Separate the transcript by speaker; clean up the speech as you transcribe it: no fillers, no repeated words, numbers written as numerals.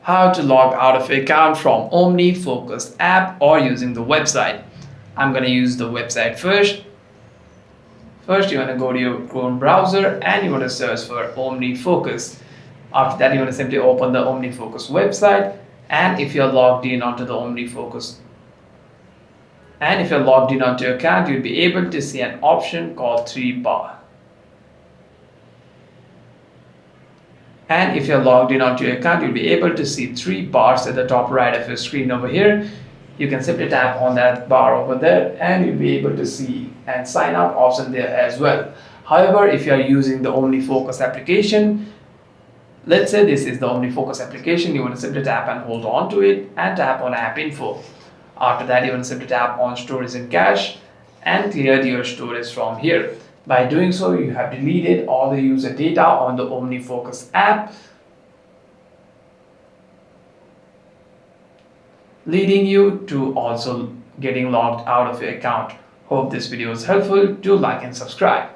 Speaker 1: How to log out of your account from OmniFocus app or using the website. I'm going to use the website first. First, you want to go to your Chrome browser and you want to search for OmniFocus. After that, you want to simply open the OmniFocus website. And if you're logged in onto the OmniFocus, and if you're logged in onto your account, you'll be able to see an option called 3-bar. And if you're logged in onto your account, you'll be able to see 3 bars at the top right of your screen over here. You can simply tap on that bar over there and you'll be able to see and sign up option there as well. However, if you are using the OmniFocus application, let's say this is the OmniFocus application, you want to simply tap and hold on to it and tap on app info. After that, you want to simply tap on storage and cache and clear your storage from here. By doing so, you have deleted all the user data on the OmniFocus app, leading you to also getting logged out of your account. Hope this video is helpful. Do like and subscribe.